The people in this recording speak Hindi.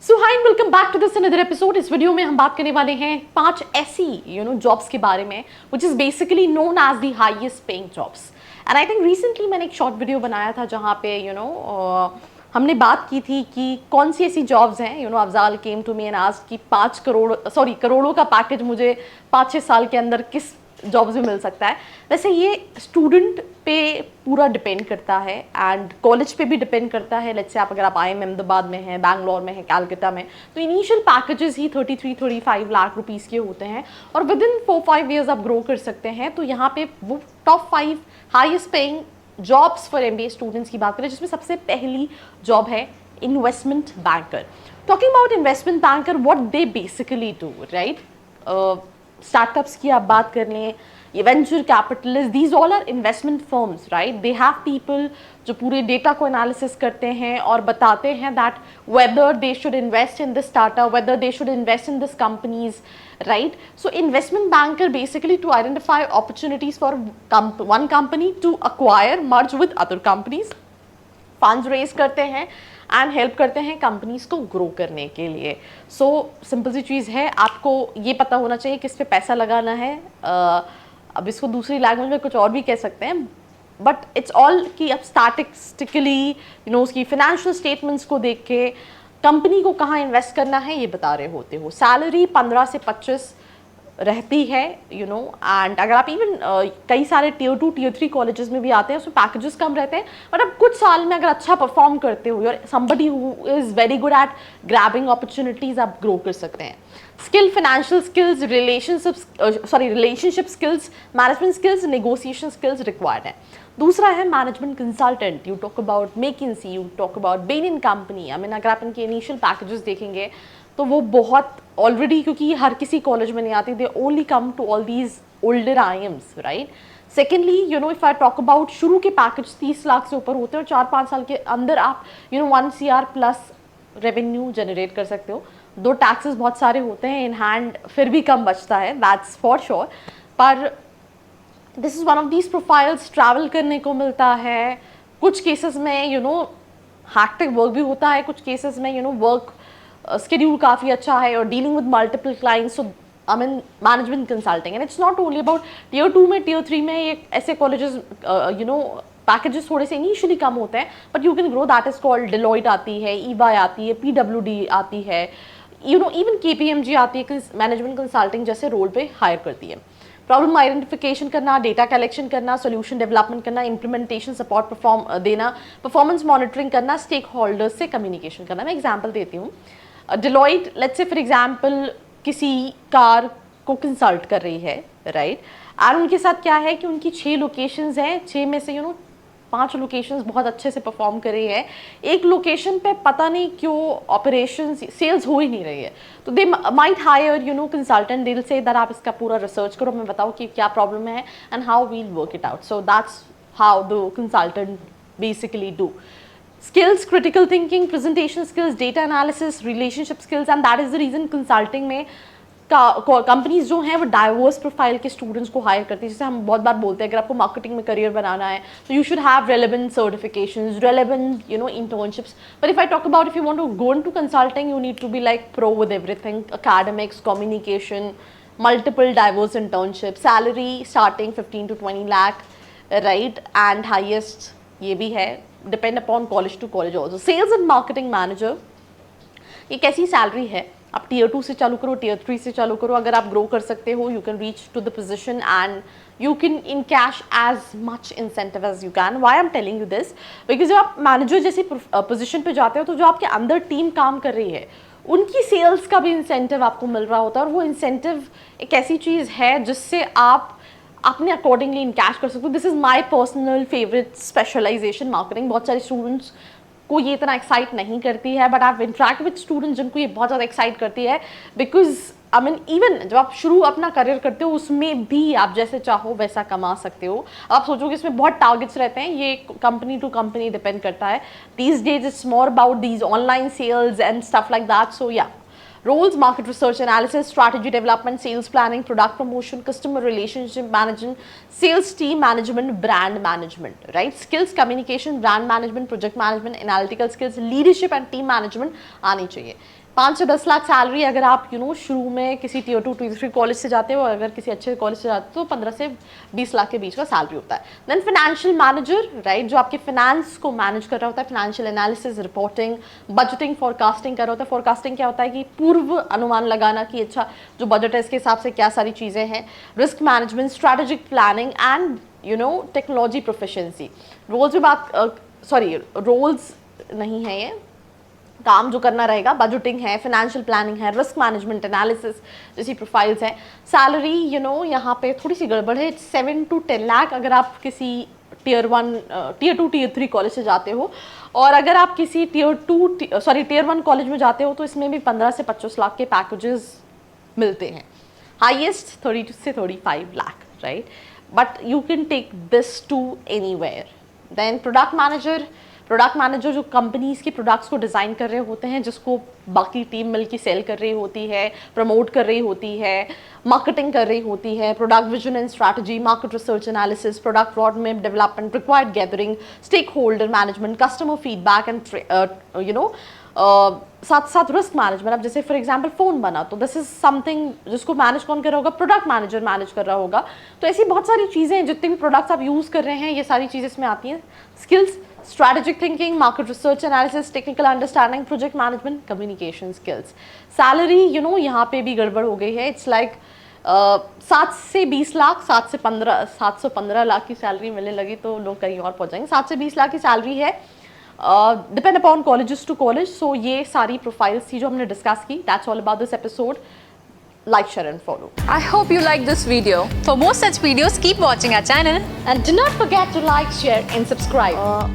So hi and welcome back to this another episode. इस वीडियो में हम बात करने वाले हैं 5 ऐसी जॉब्स के बारे में which is basically known as the highest paying jobs. And I think recently मैंने एक शॉर्ट वीडियो बनाया था जहाँ पे हमने बात की थी कि कौन सी ऐसी जॉब्स हैं। Afzal came to me and asked कि 5 करोड़ों का पैकेज मुझे 5-6 साल के अंदर किस जॉब्स में मिल सकता है। वैसे ये स्टूडेंट पे पूरा डिपेंड करता है एंड कॉलेज पे भी डिपेंड करता है। लेट्स से आप अगर आप IIM अहमदाबाद में हैं, बैंगलोर में हैं, कैलकाटा में, तो इनिशियल पैकेजेस ही 33-35 लाख रुपीस के होते हैं और विद इन 4-5 ईयर्स आप ग्रो कर सकते हैं। तो यहाँ पे वो top 5 highest paying jobs for MBA students की बात करें, जिसमें सबसे पहली जॉब है investment banker. Talking about investment banker, what they basically do, right? Startups की आप बात कर लें, ये venture capitalist, these all are investment firms, right? They have people जो पूरे डेटा को एनालिसिस करते हैं और बताते हैं that whether they should invest in this startup, whether they should invest in this companies, right? So investment banker basically to identify opportunities for one company to acquire, merge with other companies, funds raise करते हैं एंड हेल्प करते हैं कंपनीज को ग्रो करने के लिए। सो सिंपल सी चीज़ है, आपको ये पता होना चाहिए किस पे पैसा लगाना है। अब इसको दूसरी लैंग्वेज में कुछ और भी कह सकते हैं, बट इट्स ऑल कि अब स्टैटिस्टिकली उसकी फाइनेंशियल स्टेटमेंट्स को देख के कंपनी को कहाँ इन्वेस्ट करना है ये बता रहे होते हो। सैलरी 15 से 25 रहती है, एंड अगर आप इवन कई सारे Tier 2 Tier 3 कॉलेजेस में भी आते हैं, उसमें पैकेजेस कम रहते हैं, बट अब कुछ साल में अगर अच्छा परफॉर्म करते हो और somebody who is very good at grabbing opportunities, आप ग्रो कर सकते हैं। Skill, financial skills, relationship skills, management skills, negotiation skills required है। दूसरा है management consultant. You talk about McKinsey, you talk about Bain & Company। अगर आप इनके इनिशियल पैकेजेस देखेंगे तो वो बहुत ऑलरेडी, क्योंकि हर किसी कॉलेज में नहीं आती, they only come to all these older IIMs, right? Secondly, if I talk about, शुरू के पैकेज 30 लाख से ऊपर होते हैं और 4-5 साल के अंदर आप 1 CR प्लस रेवेन्यू जनरेट कर सकते हो। 2 टैक्सेस बहुत सारे होते हैं इन हैंड, फिर भी कम बचता है, दैट्स फॉर श्योर। पर this is one of these profiles, travel करने को मिलता है, कुछ केसेस में हैक्टिक वर्क भी होता है, कुछ केसेस में वर्क schedule काफ़ी अच्छा है और dealing with multiple clients. So management consulting, and it's not only about Tier 2 में, Tier 3 में ये ऐसे कॉलेजेस पैकेजेस थोड़े से इनिशियली कम होते हैं, but you can grow. That is called Deloitte आती है, EY आती है, PwC आती है, इवन KPMG आती है, मैनेजमेंट कंसल्टिंग जैसे रोल पे हायर करती है। प्रॉब्लम आइडेंटिफिकेशन करना, डेटा कलेक्शन करना, सोल्यूशन डेवलपमेंट करना, इम्प्लीमेंटेशन सपोर्ट देना, परफॉर्मेंस मॉनिटरिंग करना, स्टेक होल्डर्स से कम्युनिकेशन करना। मैं एग्जाम्पल देती हूँ। Deloitte, let's say for example किसी कार को कंसल्ट कर रही है, राइट? और उनके साथ क्या है कि उनकी 6 लोकेशंस हैं, 6 में से 5 लोकेशंस बहुत अच्छे से परफॉर्म कर रही है, एक लोकेशन पे पता नहीं क्यों ऑपरेशंस, सेल्स हो ही नहीं रही है। तो they might hire consultant, they will say that आप इसका पूरा रिसर्च करो, मैं बताओ कि क्या प्रॉब्लम है and how will work it out. So that's how the consultant basically do. Skills, critical thinking, presentation skills, data analysis, relationship skills, and that is the reason consulting में कंपनीज जो हैं वो डाइवर्स प्रोफाइल के स्टूडेंट्स को हायर करती है। जैसे हम बहुत बार बोलते हैं, अगर आपको मार्केटिंग में करियर बनाना है तो you should have relevant certifications, relevant internships. But if I talk about, if you want to go into consulting, you need to be like pro with everything, academics, communication, multiple diverse internship, salary starting 15 to 20 lakh, right? And highest ये भी है, depend upon college to college also. Sales and marketing manager, ये कैसी सैलरी है? आप Tier 2 से चालू करो, Tier 3 से चालू करो, अगर आप ग्रो कर सकते हो, you can reach to the position and you can encash as much incentive as you can. Why I am telling you this? Because जब आप मैनेजर जैसी पोजिशन पे जाते हो तो जो आपके अंदर टीम काम कर रही है उनकी सेल्स का भी इंसेंटिव आपको मिल रहा होता है, और वो इंसेंटिव एक ऐसी चीज़ है जिससे आप अपने अकॉर्डिंगली इनकैश कर सकते हो। This is my personal favourite specialisation, marketing. बहुत सारे स्टूडेंट्स को ये इतना एक्साइट नहीं करती है, बट आप इंटरेक्ट विद स्टूडेंट्स जिनको ये बहुत ज़्यादा एक्साइट करती है, बिकॉज इवन जब आप शुरू अपना करियर करते हो उसमें भी आप जैसे चाहो वैसा कमा सकते हो। आप सोचोगे इसमें बहुत टारगेट्स रहते हैं, ये कंपनी टू कंपनी डिपेंड करता है। These days it's more about these online sales and stuff like that. So yeah, roles: market research analysis, strategy development, sales planning, product promotion, customer relationship management, sales team management, brand management, right? Skills: communication, brand management, project management, analytical skills, leadership and team management आनी चाहिए। 5 से 10 लाख सैलरी अगर आप शुरू में किसी टियर 2 टियर 3 कॉलेज से जाते हो, अगर किसी अच्छे कॉलेज से जाते हो तो 15 से 20 लाख के बीच का सैलरी होता है। देन फाइनेंशियल मैनेजर, राइट, जो आपके फाइनेंस को मैनेज कर रहा होता है, financial analysis, reporting, budgeting, forecasting कर रहा होता है। फोरकास्टिंग क्या होता है कि पूर्व अनुमान लगाना कि अच्छा जो बजट है इसके हिसाब से क्या सारी चीज़ें हैं। Risk management, strategic planning and technology proficiency. Roles नहीं है ये, काम जो करना रहेगा, बजटिंग है, फाइनेंशियल प्लानिंग है, रिस्क मैनेजमेंट, एनालिसिस जैसी प्रोफाइल्स हैं। सैलरी यहाँ पे थोड़ी सी गड़बड़ है, 7 to 10 लाख अगर आप किसी टियर 2 टियर 3 कॉलेज से जाते हो, और अगर आप किसी टियर 1 कॉलेज में जाते हो तो इसमें भी 15 से 25 लाख के पैकेजेस मिलते हैं। हाईएस्ट 30 से 35 lakh, right, but you can take this to anywhere. Then product manager जो कंपनीज के प्रोडक्ट्स को डिज़ाइन कर रहे होते हैं, जिसको बाकी टीम मिलकर सेल कर रही होती है, प्रमोट कर रही होती है, मार्केटिंग कर रही होती है। Product vision and strategy, market research analysis, product roadmap development, required gathering, stakeholder management, customer feedback and साथ साथ रिस्क मैनेजमेंट। अब जैसे फॉर एग्जांपल फ़ोन बना तो दिस इज समथिंग जिसको मैनेज कौन कर रहा होगा, प्रोडक्ट मैनेजर मैनेज कर रहा होगा। तो ऐसी बहुत सारी चीज़ें हैं, जितने भी प्रोडक्ट्स आप यूज़ कर रहे हैं ये सारी चीज़ें इसमें आती हैं। Skills, strategic thinking, market research analysis, technical understanding, project management, communication skills. Salary यहाँ पे भी गड़बड़ हो गई है। इट्स लाइक 7 से 20 लाख, 715 लाख की सैलरी मिलने लगी तो लोग कहीं और पहुँच जाएंगे। 7 से 20 लाख की सैलरी है, depend upon colleges to college. So ये सारी प्रोफाइल्स थी जो हमने डिस्कस की। That's all about this episode. Like, share and follow. I hope you like this video. For more such videos, keep watching our channel. And do not forget to like, share and subscribe.